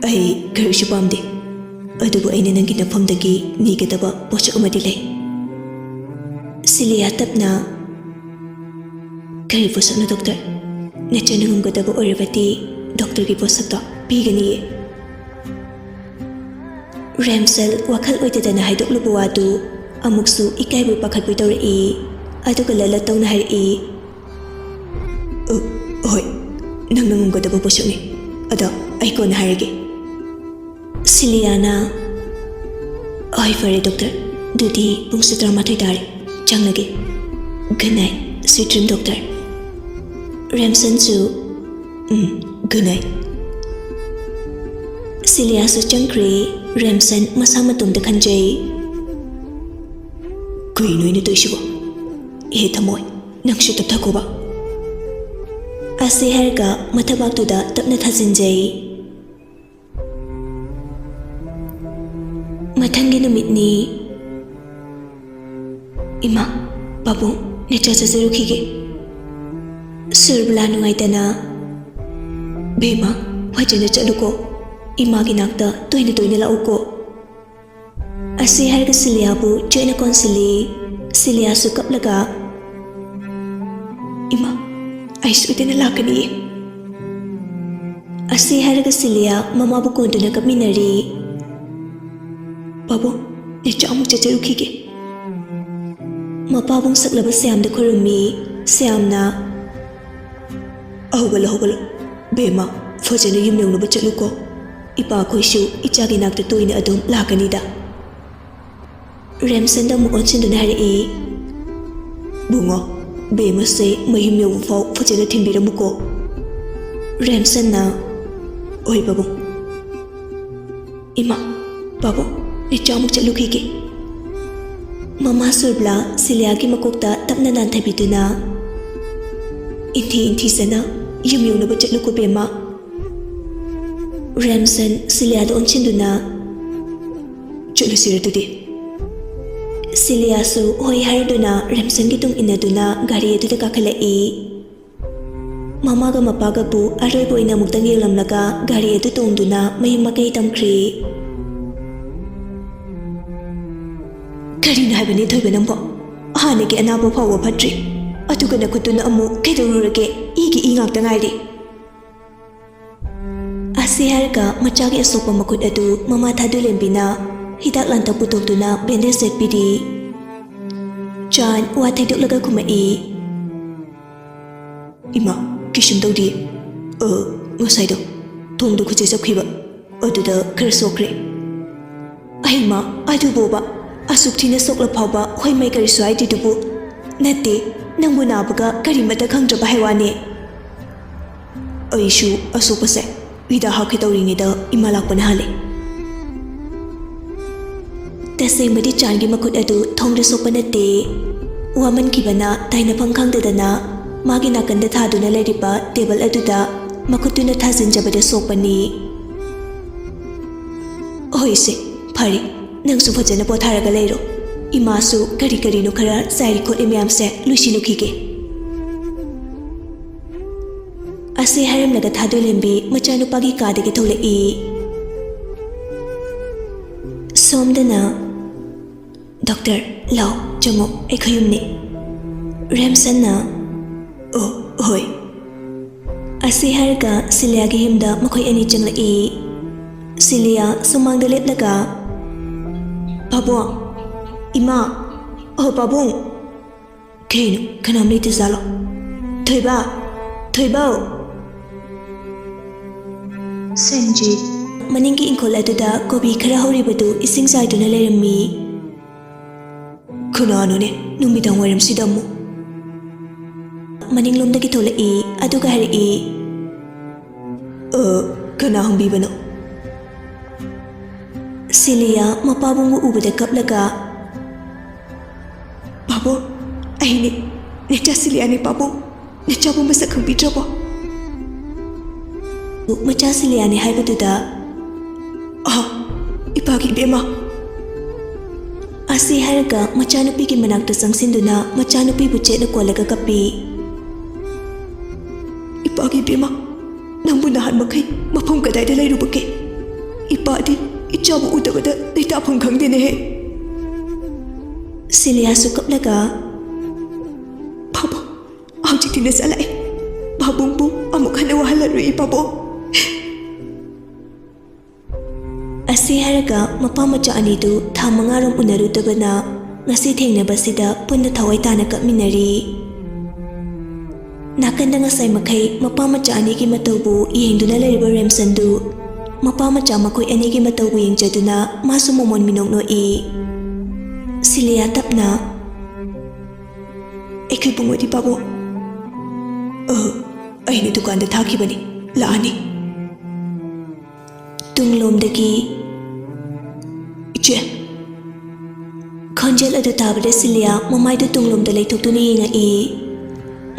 ꯑꯩ ꯀꯔꯤꯁꯨ ꯄꯥꯝꯗꯦ, ꯑꯗꯨꯕꯨ ꯑꯩꯅ ꯅꯪꯒꯤ ꯅꯐꯝꯗꯒꯤ ꯅꯤꯒꯗꯕ ꯄꯣꯠꯁꯛ ꯑꯃꯗꯤ ꯂꯩ꯫ ꯁꯤꯂꯤꯌꯥ ꯇꯞꯅ, ꯀꯔꯤ ꯄꯣꯠꯁꯛꯅꯣ ꯗꯣꯛꯇꯔ? ꯅꯆꯟꯅ ꯉꯝꯒꯗꯕ ꯑꯣꯏꯔꯕꯗꯤ ꯗꯣꯛꯇꯔꯒꯤ ꯄꯣꯠꯁꯛꯇꯣ ꯄꯤꯒꯅꯤꯌꯦ꯫ ꯔꯦꯝꯁꯟ ꯋꯥꯈꯜ ꯑꯣꯏꯗꯗꯅ ꯍꯥꯏꯗꯣꯛꯂꯨꯕ ꯋꯥꯗꯨ ꯑꯃꯨꯛꯁꯨ ꯏꯀꯥꯏꯕꯣꯏ ꯄꯥꯈꯠꯄꯣꯏ ꯇꯧꯔꯛꯏ꯫ ꯑꯗꯨꯒ ꯂꯂꯠ ꯇꯧꯅ ꯍꯥꯏꯔꯛꯏ, ꯍꯣꯏ ꯅꯪꯅ ꯉꯝꯒꯗꯕ ꯄꯣꯠꯁꯛꯅꯤ, ꯑꯗꯣ ꯑꯩ ꯀꯣꯟꯅ ꯍꯥꯏꯔꯒꯦ꯫ ꯁꯤꯂꯤꯌꯥꯅ, ꯍꯣꯏ ꯐꯔꯦ ꯗꯣꯛꯇꯔ, ꯑꯗꯨꯗꯤ ꯄꯨꯡꯁꯨ 12 ꯇꯥꯔꯦ, ꯆꯪꯂꯒꯦ꯫ Good night, sweet dream doctor. ꯔꯦꯝꯁꯟꯁꯨ, ꯒꯨꯗ ꯅꯥꯏꯠ꯫ ꯁꯤꯂꯤꯌꯥꯁꯨ ꯆꯪꯈ꯭ꯔꯦ꯫ ꯔꯦꯝꯁꯟ ꯃꯁꯥ ꯃꯇꯣꯝꯇ ꯈꯟꯖꯩ, ꯀꯔꯤꯅꯣ ꯑꯩꯅ ꯇꯧꯏꯁꯤꯕꯣ? ꯊꯝꯃꯣꯏ, ꯅꯪꯁꯨ ꯇꯞꯊꯈꯣꯕ꯫ ꯑꯁꯤ ꯍꯥꯏꯔꯒ ꯃꯊꯕꯥꯛꯇꯨꯗ ꯇꯞꯅ ꯊꯥꯖꯤꯟꯖꯩ꯫ ꯃꯊꯪꯒꯤ ꯅꯨꯃꯤꯠꯅꯤ꯫ ꯏꯃꯥ, ꯄꯥꯕꯨꯡ, ꯅꯦꯆꯔ ꯆꯠꯆꯔꯨꯈꯤꯒꯦ꯫ ꯁꯨꯔꯕꯂꯥ ꯅꯨꯡꯉꯥꯏꯇꯅ, ꯕꯦꯝꯃ ꯐꯖꯅ ꯆꯠꯂꯨꯀꯣ, ꯏꯃꯥꯒꯤ ꯅꯥꯛꯇ ꯇꯣꯏꯅ ꯂꯥꯛꯎꯀꯣ꯫ ꯑꯁꯤ ꯍꯥꯏꯔꯒ ꯁꯤꯂꯤꯌꯥꯕꯨ ꯆꯦꯠꯅ ꯀꯣꯟꯁꯤꯜꯂꯤ꯫ ꯁꯤꯂꯤꯌꯥꯁꯨ ꯀꯞꯂꯒ ꯏꯃꯥ ꯑꯩ ꯁꯣꯏꯗꯅ ꯂꯥꯛꯀꯅꯤ ꯑꯁꯤ ꯍꯥꯏꯔꯒ ꯁꯤꯂꯤꯌꯥ ꯃꯃꯥꯕꯨ ꯀꯣꯟꯗꯨꯅ ꯀꯞꯃꯤꯟꯅꯔꯤ꯫ ꯄꯥꯕꯨꯡ ꯅꯦꯆꯥ ꯑꯃꯨꯛ ꯆꯠꯆꯔꯨꯈꯤꯒꯦ꯫ ꯃꯄꯥꯕꯨꯡ ꯁꯛꯂꯕ ꯁ꯭ꯌꯥꯝꯗ ꯈꯨꯔꯨꯝꯃꯤ꯫ ꯁ꯭ꯌꯥꯝꯅ ꯍꯧꯒꯠꯂꯣ ꯕꯦꯝꯃ ꯐꯖꯅ ꯌꯨꯝ ꯌꯧꯅꯕ ꯆꯠꯂꯨꯀꯣ꯫ ꯏꯄꯥꯈꯣꯏꯁꯨ ꯏꯆꯥꯒꯤ ꯅꯥꯛꯇ ꯇꯣꯏꯅ ꯑꯗꯨꯝ ꯂꯥꯛꯀꯅꯤꯗ꯫ ꯔꯦꯝꯁꯟꯗ ꯑꯃꯨꯛ ꯑꯣꯟꯁꯤꯟꯗꯨꯅ ꯍꯥꯏꯔꯛꯏ꯫ ꯕꯨꯡꯉꯣ ꯕꯦꯝꯃꯁꯦ ꯃꯌꯨꯝ ꯌꯧꯕ ꯐꯥꯎ ꯐꯖꯅ ꯊꯤꯟꯕꯤꯔꯝꯃꯨꯀꯣ꯫ ꯔꯦꯝꯁꯟꯅ ꯍꯣꯏ ꯄꯥꯕꯨꯡ꯫ ꯏꯃꯥ ꯄꯥꯕꯨꯡ ꯅꯦꯆꯥ ꯑꯃꯨꯛ ꯆꯠꯂꯨꯈꯤꯒꯦ꯫ ꯃꯃꯥ ꯁꯨꯔꯕꯂꯥ ꯁꯤꯂꯤꯌꯥꯒꯤ ꯃꯀꯣꯛꯇ ꯇꯞꯅ ꯅꯥꯟꯊꯕꯤꯗꯨꯅ ꯏꯟꯊꯤꯖꯅ ꯌꯨꯝ ꯌꯧꯅꯕ ꯆꯠꯂꯨꯀꯣ ꯕꯦꯝꯃ꯫ ꯔꯦꯝꯁꯟ ꯁꯤꯂꯤꯌꯥꯗ ꯑꯣꯟꯁꯤꯟꯗꯨꯅ ꯆꯠꯂꯨꯁꯤꯔ ꯑꯗꯨꯗꯤ꯫ ꯁꯤꯂꯤꯌꯥꯁꯨ ꯍꯣꯏ ꯍꯥꯏꯔꯗꯨꯅ ꯔꯦꯝꯁꯟꯒꯤ ꯇꯨꯡ ꯏꯟꯅꯗꯨꯅ ꯒꯥꯔꯤ ꯑꯗꯨꯗ ꯀꯥꯈꯠꯂꯛꯏ꯫ ꯃꯃꯥꯒ ꯃꯄꯥꯒꯕꯨ ꯑꯔꯣꯏꯕ ꯑꯣꯏꯅ ꯑꯃꯨꯛꯇꯪ ꯌꯦꯡꯂꯝꯂꯒ ꯒꯥꯔꯤ ꯑꯗꯨ ꯇꯣꯡꯗꯨꯅ ꯃꯌꯨꯝ ꯃꯀꯩ ꯇꯝꯈ꯭ꯔꯤ꯫ ꯀꯔꯤꯅꯣ ꯍꯥꯏꯕꯅꯤ ꯊꯣꯏꯕ ꯅꯪꯕꯣ? ꯍꯥꯟꯅꯒꯤ ꯑꯅꯥꯕ ꯐꯥꯎꯕ ꯐꯠꯇ꯭ꯔꯤ, ꯑꯗꯨꯒ ꯅꯈꯨꯠꯇꯨꯅ ꯑꯃꯨꯛ ꯀꯩꯗꯧꯔꯨꯔꯒꯦ? ꯏꯒꯤ ꯏ ꯉꯥꯛꯇ ꯉꯥꯏꯔꯤ꯫ ꯑꯁꯤ ꯍꯥꯏꯔꯒ ꯃꯆꯥꯒꯤ ꯑꯁꯣꯛꯄ ꯃꯈꯨꯠ ꯑꯗꯨ ꯃꯃꯥ ꯊꯥꯗꯨꯂꯦꯝꯕꯤꯅ ꯍꯤꯗꯥꯛ ꯂꯥꯡꯊꯛ ꯄꯨꯊꯣꯛꯇꯨꯅ ꯕꯦꯟꯗꯦꯖ ꯁꯦꯠꯄꯤꯔꯤ꯫ ꯆꯥꯟ ꯋꯥ ꯊꯩꯗꯣꯛꯂꯒ ꯈꯨꯝꯃꯛꯏ꯫ ꯏꯃꯥ ꯀꯩꯁꯨꯝ ꯇꯧꯗꯤꯌꯦ꯫ ꯉꯁꯥꯏꯗꯣ ꯊꯣꯡꯗ ꯈꯨꯠꯆꯩ ꯆꯞꯈꯤꯕ, ꯑꯗꯨꯗ ꯈꯔ ꯁꯣꯛꯈ꯭ꯔꯦ꯫ ꯑꯩꯃ ꯑꯗꯨꯕꯣꯕ ꯑꯁꯨꯛ ꯊꯤꯅ ꯁꯣꯛꯂ ꯐꯥꯎꯕ ꯍꯣꯏ ꯃꯩ ꯀꯔꯤꯁꯨ ꯍꯥꯏꯗ꯭ꯔꯤꯗꯨꯕꯨ? ꯅꯠꯇꯦ ꯅꯪꯕꯨ ꯅꯥꯕꯒ ꯀꯔꯤꯃꯠꯇ ꯈꯪꯗ꯭ꯔꯕ ꯍꯥꯏꯋꯥꯅꯦ꯫ ꯑꯩꯁꯨ ꯑꯁꯣꯛꯄꯁꯦ ꯍꯤꯗꯥꯛ ꯍꯥꯞꯀꯦ ꯇꯧꯔꯤꯉꯩꯗ ꯏꯃꯥ ꯂꯥꯛꯄꯅ ꯍꯥꯜꯂꯦ꯫ ꯇꯁꯦꯡꯕꯗꯤ ꯆꯥꯟꯒꯤ ꯃꯈꯨꯠ ꯑꯗꯨ ꯊꯣꯡꯗ ꯁꯣꯛꯄ ꯅꯠꯇꯦ꯫ ꯋꯥꯃꯟꯈꯤꯕꯅ ꯇꯥꯏꯅꯐꯝ ꯈꯪꯗꯗꯅ ꯃꯥꯒꯤ ꯅꯥꯀꯟꯗ ꯊꯥꯗꯨꯅ ꯂꯩꯔꯤꯕ ꯇꯦꯕꯜ ꯑꯗꯨꯗ ꯃꯈꯨꯠꯇꯨꯅ ꯊꯥꯖꯤꯟꯖꯕꯗ ꯁꯣꯛꯄꯅꯤ꯫ ꯍꯣꯏꯁꯦ ꯐꯔꯦ, ꯅꯪꯁꯨ ꯐꯖꯅ ꯄꯣꯊꯥꯔꯒ ꯂꯩꯔꯣ꯫ ꯏꯃꯥꯁꯨ ꯀꯔꯤ ꯀꯔꯤꯅꯣ ꯈꯔ ꯆꯥꯏꯔꯤ ꯈꯣꯠꯂꯤ ꯃꯌꯥꯝꯁꯦ ꯂꯣꯏꯁꯤꯜꯂꯨꯈꯤꯒꯦ꯫ ꯑꯁꯤ ꯍꯥꯏꯔꯝꯂꯒ ꯊꯥꯗꯣꯏꯂꯦꯝꯕꯤ ꯃꯆꯥꯅꯨꯄꯥꯒꯤ ꯀꯥꯗꯒꯤ ꯊꯣꯛꯂꯛꯏ꯫ ꯁꯣꯝꯗꯅ ꯗꯣꯛꯇꯔ ꯂꯥꯎ ꯆꯪꯉꯣ, ꯑꯩ ꯈꯌꯨꯝꯅꯤ꯫ ꯔꯦꯝꯁꯟꯅ ꯍꯣꯏ꯫ ꯑꯁꯤ ꯍꯥꯏꯔꯒ ꯁꯤꯂꯤꯌꯥꯒꯤ ꯌꯨꯝꯗ ꯃꯈꯣꯏ ꯑꯅꯤ ꯆꯪꯂꯛꯏ꯫ ꯁꯤꯂꯤꯌꯥ ꯁꯨꯃꯥꯡꯗ ꯂꯦꯞꯂꯒ ꯄꯥꯕꯨꯡ, ꯏꯃꯥ, ꯄꯥꯕꯨꯡ, ꯀꯩꯅꯣ ꯀꯅꯥꯝ ꯂꯩꯇꯖꯥꯠꯂꯣ? ꯊꯣꯏꯕꯥꯎ꯫ ꯁꯟꯖꯤꯠ ꯃꯅꯤꯡꯒꯤ ꯏꯪꯈꯣꯜ ꯑꯗꯨꯗ ꯀꯣꯕꯤ ꯈꯔ ꯍꯧꯔꯤꯕꯗꯨ ꯏꯁꯤꯡ ꯆꯥꯏꯗꯨꯅ ꯂꯩꯔꯝꯃꯤ꯫ ꯀꯅꯥꯅꯣꯅꯦ ꯅꯨꯃꯤꯗꯥꯡ ꯋꯥꯏꯔꯝꯁꯤꯗ ꯑꯃꯨꯛ? ꯃꯅꯤꯡꯂꯣꯝꯗꯒꯤ ꯊꯣꯛꯂꯛꯏ ꯑꯗꯨꯒ ꯍꯥꯏꯔꯛꯏ꯫ ꯀꯅꯥ ꯍꯪꯕꯤꯕꯅꯣ? ꯁꯤꯂꯤꯌꯥ ꯃꯄꯥꯕꯨꯡꯕꯨ ꯎꯕꯗ ꯀꯞꯂꯒ ꯄꯥꯕꯨꯡ, ꯑꯩꯅꯦ ꯅꯦꯆꯥ ꯁꯤꯂꯤꯌꯥꯅꯦ ꯄꯥꯕꯨꯡ, ꯅꯦꯆꯥꯕꯨ ꯃꯁꯛ ꯈꯪꯕꯤꯗ꯭ꯔꯕꯣ? ꯃꯆꯥ ꯁꯤꯂꯤꯌꯥꯅꯦ ꯍꯥꯏꯕꯗꯨꯗ ꯏꯄꯥꯒꯤ ꯏꯕꯦꯝꯃ꯫ ꯑꯁꯤ ꯍꯥꯏꯔꯒ ꯃꯆꯥꯅꯨꯄꯤꯒꯤ ꯃꯅꯥꯛꯇ ꯆꯪꯁꯤꯟꯗꯨꯅ ꯃꯆꯥꯅꯨꯄꯤꯕꯨ ꯆꯦꯠꯅ ꯀꯣꯜꯂꯒ ꯀꯞꯄꯤ꯫ ꯏꯄꯥꯒꯤ ꯏꯕꯦꯝꯃ, ꯅꯪꯕꯨ ꯅꯍꯥꯟ ꯃꯈꯩ ꯃꯐꯝ ꯀꯗꯥꯏꯗ ꯂꯩꯔꯨꯕꯒꯦ? ꯏꯄꯥꯗꯤ ꯏꯆꯥꯕꯨ ꯎꯗꯕꯗ ꯂꯩꯇꯥꯐꯝ ꯈꯪꯗꯦꯅꯦꯍꯦ꯫ ꯁꯤꯂꯤꯌꯥꯁꯨ ꯀꯞꯂꯒ ꯄꯥꯕꯨꯡ, ꯍꯧꯖꯤꯛꯇꯤ ꯅꯆꯥ ꯂꯥꯛꯑꯦ, ꯄꯥꯕꯨꯡꯕꯨ ꯑꯃꯨꯛ ꯍꯟꯅ ꯋꯥꯍꯜꯂꯔꯣꯏ ꯄꯥꯕꯨꯡ꯫ ꯑꯁꯤ ꯍꯥꯏꯔꯒ ꯃꯄꯥ ꯃꯆꯥ ꯑꯅꯤꯗꯨ ꯊꯥ 5 ꯎꯅꯔꯨꯗꯕꯅ ꯉꯁꯤ ꯊꯦꯡꯅꯕꯁꯤꯗ ꯄꯨꯟꯅ ꯊꯋꯥꯏ ꯇꯥꯅ ꯀꯞꯃꯤꯟꯅꯔꯤ꯫ ꯅꯥꯀꯟꯗ ꯉꯁꯥꯏ ꯃꯈꯩ ꯃꯄꯥ ꯃꯆꯥ ꯑꯅꯤꯒꯤ ꯃꯇꯧꯕꯨ ꯌꯦꯡꯗꯨꯅ ꯂꯩꯔꯤꯕ ꯔꯦꯝꯁꯟꯗꯨ ꯃꯄꯥ ꯃꯆꯥ ꯃꯈꯣꯏ ꯑꯅꯤꯒꯤ ꯃꯇꯧꯕꯨ ꯌꯦꯡꯖꯗꯨꯅ ꯃꯥꯁꯨ ꯃꯣꯃꯣꯟ ꯃꯤꯅꯣꯛ ꯅꯣꯛꯏ꯫ ꯁꯤꯂꯤꯌꯥ ꯇꯞꯅ ꯑꯩꯈꯣꯏ ꯕꯨꯡꯉꯣꯗꯤ ꯄꯥꯕꯨꯡ? ꯑꯩꯅ ꯗꯨꯀꯥꯟꯗ ꯊꯥꯈꯤꯕꯅꯤ, ꯂꯥꯛꯑꯅꯤ꯫ ꯇꯨꯡꯂꯣꯝꯗꯒꯤ ꯏꯆꯦ꯫ ꯈꯣꯟꯖꯦꯜ ꯑꯗꯨ ꯇꯥꯕꯗ ꯁꯤꯂꯤꯌꯥ ꯃꯃꯥꯏꯗꯨ ꯇꯨꯡꯂꯣꯝꯗ ꯂꯩꯊꯣꯛꯇꯨꯅ ꯌꯦꯡꯉꯛꯏ꯫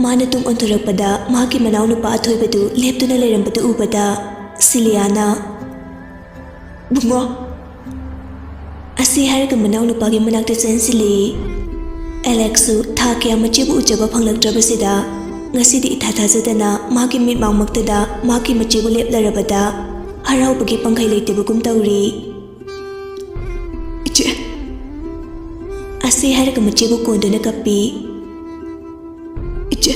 ꯃꯥꯅ ꯇꯨꯡ ꯑꯣꯟꯊꯣꯔꯛꯄꯗ ꯃꯥꯒꯤ ꯃꯅꯥꯎꯅꯨꯄꯥ ꯑꯊꯣꯏꯕꯗꯨ ꯂꯦꯞꯇꯨꯅ ꯂꯩꯔꯝꯕꯗꯨ ꯎꯕꯗ ꯁꯤꯂꯤꯌꯥꯅ ꯕꯨꯡꯉꯣ꯫ ꯑꯁꯤ ꯍꯥꯏꯔꯒ ꯃꯅꯥꯎꯅꯨꯄꯥꯒꯤ ꯃꯅꯥꯛꯇ ꯆꯦꯟꯁꯤꯜꯂꯤ꯫ ꯑꯦꯂꯦꯛꯁꯁꯨ ꯊꯥ ꯀꯌꯥ ꯃꯆꯦꯕꯨ ꯎꯖꯕ ꯐꯪꯂꯛꯇ꯭ꯔꯕꯁꯤꯗ ꯉꯁꯤꯗꯤ ꯏꯊꯥ ꯊꯥꯖꯗꯅ ꯃꯥꯒꯤ ꯃꯤꯠꯃꯥꯡꯃꯛꯇꯗ ꯃꯥꯒꯤ ꯃꯆꯦꯕꯨ ꯂꯦꯞꯂꯔꯕꯗ ꯍꯔꯥꯎꯕꯒꯤ ꯄꯪꯈꯩ ꯂꯩꯇꯕꯒꯨꯝ ꯇꯧꯔꯤ꯫ ꯏꯆꯦ꯫ ꯑꯁꯤ ꯍꯥꯏꯔꯒ ꯃꯆꯦꯕꯨ ꯀꯣꯟꯗꯨꯅ ꯀꯞꯄꯤ꯫ ꯏꯆꯦ,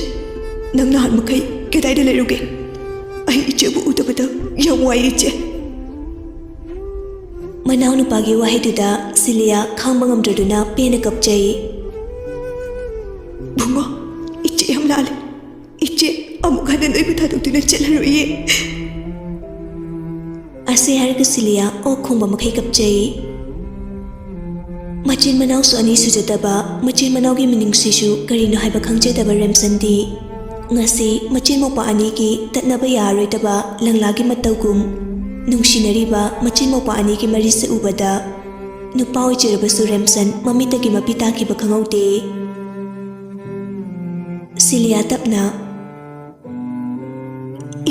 ꯅꯪ ꯅꯍꯥꯟ ꯃꯈꯩ ꯀꯗꯥꯏꯗ ꯂꯩꯔꯨꯒꯦ? ꯑꯩ ꯏꯆꯦꯕꯨ ꯎꯗꯕꯗ ꯌꯥꯝ ꯋꯥꯏ ꯏꯆꯦ꯫ ꯃꯅꯥꯎꯅꯨꯄꯥꯒꯤ ꯋꯥꯍꯩꯗꯨꯗ ꯁꯤꯂꯤꯌꯥ ꯈꯥꯡꯕ ꯉꯝꯗ꯭ꯔꯗꯨꯅ ꯄꯦꯟꯅ ꯀꯞꯆꯩ꯫ ꯕꯨꯡꯉꯣ, ꯏꯆꯦ ꯌꯥꯝ ꯂꯥꯜꯂꯦ. ꯏꯆꯦ ꯑꯃꯨꯛ ꯍꯟꯅ ꯅꯣꯏꯕꯨ ꯊꯥꯗꯣꯛꯇꯨꯅ ꯆꯠꯂꯔꯣꯏꯌꯦ꯫ ꯑꯁꯤ ꯍꯥꯏꯔꯒ ꯁꯤꯂꯤꯌꯥ ꯑꯣꯛ ꯈꯣꯡꯕ ꯃꯈꯩ ꯀꯞꯆꯩ꯫ ꯃꯆꯤꯟ ꯃꯅꯥꯎꯁꯨ ꯑꯅꯤ ꯁꯨꯖꯗꯕ, ꯃꯆꯤൻ ꯃꯅꯥꯎꯒꯤ ꯃꯤꯅꯤꯡꯁꯤꯁꯨ ꯀꯔꯤꯅꯣ ꯍꯥꯏꯕ ꯈꯪꯖꯗꯕ ꯔꯦꯝꯁꯟꯗꯤ ꯉꯁꯤ ꯃꯆꯤꯟ ꯃꯧꯄꯥ ꯑꯅꯤꯒꯤ ꯇꯠꯅꯕ ꯌꯥꯔꯔꯣꯏꯗꯕ ꯂꯪꯂꯥꯒꯤ ꯃꯇꯧꯒꯨꯝ ꯅꯨꯡꯁꯤꯅꯔꯤꯕ ꯃꯆꯤꯟ ꯃꯧꯄꯥ ꯑꯅꯤꯒꯤ ꯃꯔꯤꯁꯦ ꯎꯕꯗ ꯅꯨꯄꯥ ꯑꯣꯏꯖꯔꯕꯁꯨ ꯔꯦꯝꯁꯟ ꯃꯃꯤꯠꯇꯒꯤ ꯃꯄꯤ ꯇꯥꯈꯤꯕ ꯈꯪꯍꯧꯗꯦ꯫ ꯁꯤꯂꯤꯌꯥ ꯇꯞꯅ,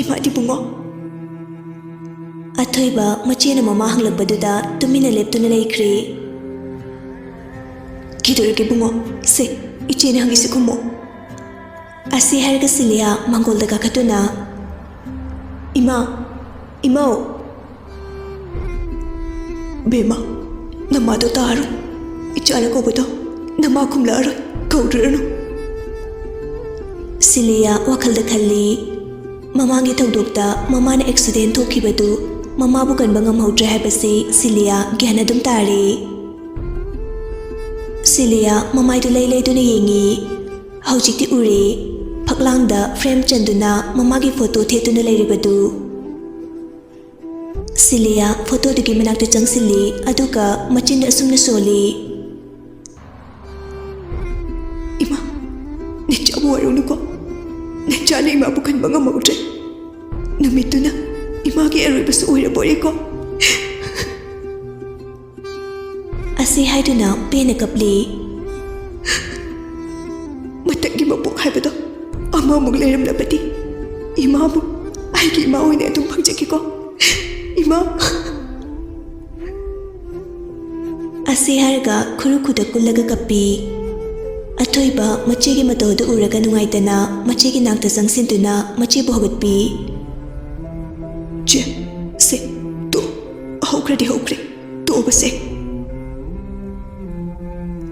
ꯏꯃꯥꯗꯤ ꯕꯨꯡꯉꯣ? ꯑꯊꯣꯏꯕ ꯃꯆꯦꯅ ꯃꯃꯥ ꯍꯪꯂꯛꯄꯗꯨꯗ ꯇꯨꯃꯤꯟꯅ ꯂꯦꯞꯇꯨꯅ ꯂꯩꯈ꯭ꯔꯦ꯫ ꯀꯤꯗꯧꯔꯒꯦ ꯕꯨꯡꯉꯣ? ꯁꯦ, ꯏꯆꯦꯅ ꯍꯪꯉꯤꯁꯤ ꯈꯨꯝꯃꯣ꯫ ꯑꯁꯤ ꯍꯥꯏꯔꯒ ꯁꯤꯂꯤꯌꯥ ꯃꯥꯡꯒꯣꯜꯗ ꯀꯥꯈꯠꯇꯨꯅ, ꯏꯃꯥ, ꯏꯃꯥꯎ! ꯕꯦꯝꯃ, ꯅꯃꯥꯗꯣ ꯇꯥꯔꯣꯏ. ꯏꯆꯥꯅ ꯀꯧꯕꯗꯣ ꯅꯃꯥ ꯈꯨꯝꯂꯛꯑꯔꯣꯏ. ꯀꯧꯗ꯭ꯔꯅꯨ. ꯁꯤꯂꯤꯌꯥ ꯋꯥꯈꯜꯗ ꯈꯜꯂꯤ꯫ ꯃꯃꯥꯡꯒꯤ ꯊꯧꯗꯣꯛꯇ ꯃꯃꯥꯅ ꯑꯦꯛꯁꯤꯗꯦꯟ ꯊꯣꯛꯈꯤꯕꯗꯨ ꯃꯃꯥꯕꯨ ꯀꯟꯕ ꯉꯝꯍꯧꯗ꯭ꯔꯦ ꯍꯥꯏꯕꯁꯤ ꯁꯤꯂꯤꯌꯥ ꯒ꯭ꯌꯥꯟ ꯑꯗꯨꯝ ꯇꯥꯔꯦ꯫ ꯁꯤꯂꯤꯌꯥ ꯃꯃꯥꯏꯗꯨ ꯂꯩ ꯂꯩꯗꯨꯅ ꯌꯦꯡꯉꯤ꯫ ꯍꯧꯖꯤꯛꯇꯤ ꯎꯔꯦ, ꯐꯛꯂꯥꯡꯗ ꯐ꯭ꯔꯦꯝ ꯆꯟꯗꯨꯅ ꯃꯃꯥꯒꯤ ꯐꯣꯇꯣ ꯊꯦꯠꯇꯨꯅ ꯂꯩꯔꯤꯕꯗꯨ꯫ ꯁꯤꯂꯤꯌꯥ ꯐꯣꯇꯣꯗꯨꯒꯤ ꯃꯅꯥꯛꯇ ꯆꯪꯁꯤꯜꯂꯤ ꯑꯗꯨꯒ ꯃꯆꯤꯟꯗ ꯑꯁꯨꯝꯅ ꯁꯣꯜꯂꯤ꯫ ꯏꯃꯥ, ꯅꯦꯆꯥꯕꯨ ꯋꯥꯔꯧꯅꯨꯀꯣ. ꯅꯦꯆꯥꯅ ꯏꯃꯥꯕꯨ ꯀꯟꯕ ꯉꯝꯍꯧꯗ꯭ꯔꯦ. ꯅꯨꯃꯤꯠꯇꯨꯅ ꯏꯃꯥꯒꯤ ꯑꯔꯣꯏꯕꯁꯨ ꯑꯣꯏꯔꯕꯣꯏꯔꯦꯀꯣ. ꯑꯁꯤ ꯍꯥꯏꯗꯨꯅ ꯄꯦꯟꯅ ꯀꯞꯂꯤ꯫ ꯃꯇꯪꯒꯤ ꯃꯄꯣꯛ ꯍꯥꯏꯕꯗꯣ ꯑꯃꯃꯨꯛ ꯂꯩꯔꯝꯂꯕꯗꯤ ꯏꯃꯥꯕꯨ ꯑꯩꯒꯤ ꯏꯃꯥ ꯑꯣꯏꯅ ꯑꯗꯨꯝ ꯐꯪꯖꯒꯦꯀꯣ. ꯏꯃꯥ! ꯑꯁꯤ ꯍꯥꯏꯔꯒ ꯈꯨꯔꯨ ꯈꯨꯗ ꯀꯨꯜꯂꯒ ꯀꯞꯄꯤ꯫ ꯑꯊꯣꯏꯕ ꯃꯆꯦꯒꯤ ꯃꯇꯧ ꯑꯗꯨ ꯎꯔꯒ ꯅꯨꯡꯉꯥꯏꯇꯅ ꯃꯆꯦꯒꯤ ꯅꯥꯛꯇ ꯆꯪꯁꯤꯟꯗꯨꯅ ꯃꯆꯦꯕꯨ ꯍꯧꯒꯠꯄꯤ꯫ ꯆꯦ, ꯁꯦ, ꯍꯧꯈ꯭ꯔꯗꯤ ꯍꯧꯈ꯭ꯔꯦ. ꯇꯣꯛꯑꯕꯁꯦ.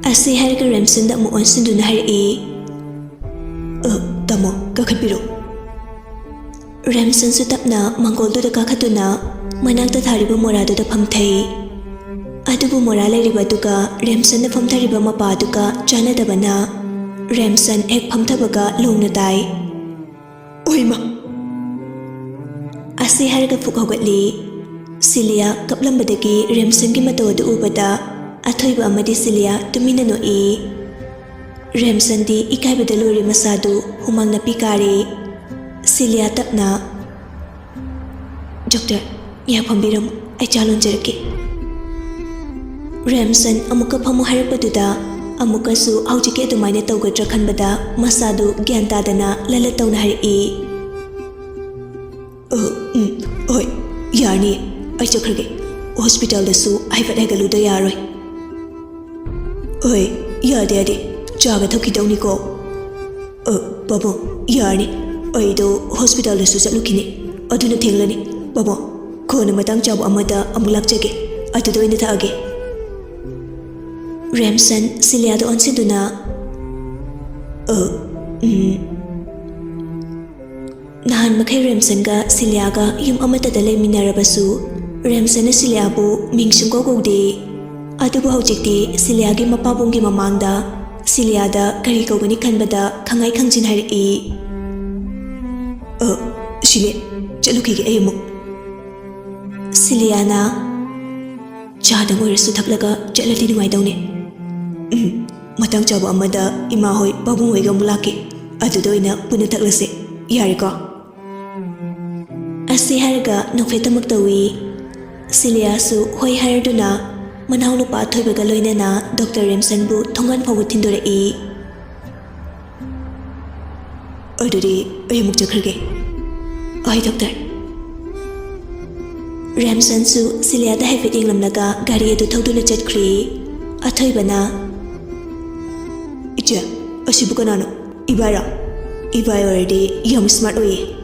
ꯑꯁꯤ ꯍꯥꯏꯔꯒ ꯔꯦꯝꯁꯟꯗ ꯑꯃꯨꯛ ꯑꯣꯟꯁꯤꯟꯗꯨꯅ ꯍꯥꯏꯔꯛꯏ꯫ ꯇꯥꯃꯣ, ꯀꯥꯈꯠꯄꯤꯔꯣ. ꯔꯦꯝꯁꯟꯁꯨ ꯇꯞꯅ ꯃꯥꯡꯒꯣꯜꯗꯨꯗ ꯀꯥꯈꯠꯇꯨꯅ ꯃꯅꯥꯛꯇ ꯊꯥꯔꯤꯕ ꯃꯣꯔꯥꯗꯨꯗ ꯐꯝꯊꯩ꯫ ꯑꯗꯨꯕꯨ ꯃꯣꯔꯥ ꯂꯩꯔꯤꯕ ꯑꯗꯨꯒ ꯔꯦꯝꯁꯟꯅ ꯐꯝꯊꯔꯤꯕ ꯃꯄꯥꯗꯨꯒ ꯆꯥꯟꯅꯗꯕꯅ ꯔꯦꯝꯁꯟ ꯍꯦꯛ ꯐꯝꯊꯕꯒ ꯂꯣꯡꯅ ꯇꯥꯏ꯫ ꯑꯣꯏꯃꯥ! ꯑꯁꯤ ꯍꯥꯏꯔꯒ ꯐꯨꯛ ꯍꯧꯒꯠꯂꯤ꯫ ꯁꯤꯂꯤꯌꯥ ꯀꯞꯂꯝꯕꯗꯒꯤ ꯔꯦꯝꯁꯟꯒꯤ ꯃꯇꯧ ꯑꯗꯨ ꯎꯕꯗ ꯑꯊꯣꯏꯕ ꯑꯃꯗꯤ ꯁꯤꯂꯤꯌꯥ ꯇꯨꯃꯤꯟꯅ ꯅꯣꯛꯏ꯫ ꯔꯦꯝꯁꯟꯗꯤ ꯏꯀꯥꯏꯕꯗ ꯂꯣꯏꯔꯦ ꯃꯁꯥꯗꯨ ꯍꯨꯃꯥꯡ ꯅꯞꯄꯤ ꯀꯥꯔꯦ꯫ ꯁꯤꯂꯤꯌꯥ ꯇꯞꯅ, ꯗꯣꯛꯇꯔ, ꯉꯥꯏꯍꯥꯛ ꯐꯝꯕꯤꯔꯝꯃꯨ, ꯑꯩ ꯆꯥ ꯂꯣꯟꯖꯔꯛꯀꯦ꯫ ꯔꯦꯝꯁꯟ ꯑꯃꯨꯛꯀ ꯐꯝꯃꯨ ꯍꯥꯏꯔꯛꯄꯗꯨꯗ ꯑꯃꯨꯛꯀꯁꯨ ꯍꯧꯖꯤꯛꯀꯤ ꯑꯗꯨꯃꯥꯏꯅ ꯇꯧꯒꯗ꯭ꯔꯥ ꯈꯟꯕꯗ ꯃꯁꯥꯗꯨ ꯒ꯭ꯌꯥꯟ ꯇꯥꯗꯅ ꯂꯂꯠ ꯇꯧꯅ ꯍꯥꯏꯔꯛꯏ꯫ ꯍꯣꯏ, ꯌꯥꯔꯅꯤꯌꯦ. ꯑꯩ ꯆꯠꯈ꯭ꯔꯒꯦ. ꯍꯣꯁꯄꯤꯇꯥꯜꯗꯁꯨ ꯍꯥꯏꯐꯠ ꯍꯥꯏꯒꯠꯂꯨꯗ ꯌꯥꯔꯣꯏ. ꯍꯣꯏ, ꯌꯥꯗꯦ. ꯆꯥꯒ ꯊꯛꯈꯤꯗꯧꯅꯤꯀꯣ. ꯄꯥꯕꯨꯡ, ꯌꯥꯔꯅꯤ. ꯑꯩꯗꯣ ꯍꯣꯁꯄꯤꯇꯥꯜꯗꯁꯨ ꯆꯠꯂꯨꯈꯤꯅꯤ. ꯑꯗꯨꯅ ꯊꯦꯡꯂꯅꯤ. ꯄꯥꯕꯨꯡ, ꯀꯣꯟꯅ ꯃꯇꯥꯡ ꯆꯥꯕ ꯑꯃꯗ ꯑꯃꯨꯛ ꯂꯥꯛꯆꯒꯦ. ꯑꯗꯨꯗ ꯑꯣꯏꯅ ꯊꯛꯑꯒꯦ꯫ ꯔꯦꯝꯁꯟ ꯁꯤꯂꯤꯌꯥꯗ ꯑꯣꯟꯁꯤꯟꯗꯨꯅ, ꯅꯍꯥꯟ ꯃꯈꯩ ꯔꯦꯝꯁꯟꯒ ꯁꯤꯂꯤꯌꯥꯒ ꯌꯨꯝ ꯑꯃꯠꯇꯗ ꯂꯩꯃꯤꯟꯅꯔꯕꯁꯨ ꯔꯦꯝꯁꯟꯅ ꯁꯤꯂꯤꯌꯥꯕꯨ ꯃꯤꯡ ꯁꯨꯡꯀꯧ ꯀꯧꯗꯦ꯫ ꯑꯗꯨꯕꯨ ꯍꯧꯖꯤꯛꯇꯤ ꯁꯤꯂꯤꯌꯥꯒꯤ ꯃꯄꯥꯕꯨꯡꯒꯤ ꯃꯃꯥꯡꯗ ꯁꯤꯂꯤꯌꯥꯗ ꯀꯔꯤ ꯀꯧꯒꯅꯤ ꯈꯟꯕꯗ ꯈꯪꯉꯥꯏ ꯈꯪꯖꯤꯟ ꯍꯥꯏꯔꯛꯏ꯫ ꯁꯤꯂꯦ, ꯆꯠꯂꯨꯈꯤꯒꯦ ꯑꯩ ꯑꯃꯨꯛ꯫ ꯁꯤꯂꯤꯌꯥꯅ, ꯆꯥꯗꯪ ꯑꯣꯏꯔꯁꯨ ꯊꯛꯂꯒ ꯆꯠꯂꯗꯤ ꯅꯨꯡꯉꯥꯏꯗꯧꯅꯦ. ꯃꯇꯥꯡ ꯆꯥꯕ ꯑꯃꯗ ꯏꯃꯥ ꯍꯣꯏ ꯄꯥꯕꯨꯡ ꯍꯣꯏꯒ ꯑꯃꯨꯛ ꯂꯥꯛꯀꯦ. ꯑꯗꯨꯗ ꯑꯣꯏꯅ ꯄꯨꯟꯅ ꯊꯛꯂꯁꯦ. ꯌꯥꯔꯦꯀꯣ? ꯑꯁꯤ ꯍꯥꯏꯔꯒ ꯅꯣꯛꯐꯦꯠꯇꯃꯛ ꯇꯧꯏ꯫ ꯁꯤꯂꯤꯌꯥꯁꯨ ꯍꯣꯏ ꯍꯥꯏꯔꯗꯨꯅ ꯃꯅꯥꯎꯅꯨꯄꯥ ꯑꯊꯣꯏꯕꯒ ꯂꯣꯏꯅꯅ ꯗꯣꯛꯇꯔ ꯔꯦꯝꯁꯟꯕꯨ ꯊꯣꯡꯒꯥꯟ ꯐꯥꯎꯕ ꯊꯤꯟꯗꯣꯔꯛꯏ꯫ ꯑꯗꯨꯗꯤ ꯑꯩ ꯑꯃꯨꯛ ꯆꯠꯈ꯭ꯔꯒꯦ꯫ ꯍꯣꯏ ꯗꯣꯛꯇꯔ꯫ ꯔꯦꯝꯁꯟꯁꯨ ꯁꯤꯂꯤꯌꯥꯗ ꯍꯥꯏꯐꯦꯠ ꯌꯦꯡꯂꯝꯂꯒ ꯒꯥꯔꯤ ꯑꯗꯨ ꯊꯧꯗꯨꯅ ꯆꯠꯈ꯭ꯔꯦ꯫ ꯑꯊꯣꯏꯕꯅ, ꯏꯆꯦ, ꯑꯁꯤꯕꯨ ꯀꯅꯥꯅꯣ? ꯏꯕꯥꯏꯔꯣ? ꯏꯕꯥꯏ ꯑꯣꯏꯔꯗꯤ ꯌꯥꯝ ꯁ꯭ꯃꯥꯔꯠ ꯑꯣꯏꯌꯦ꯫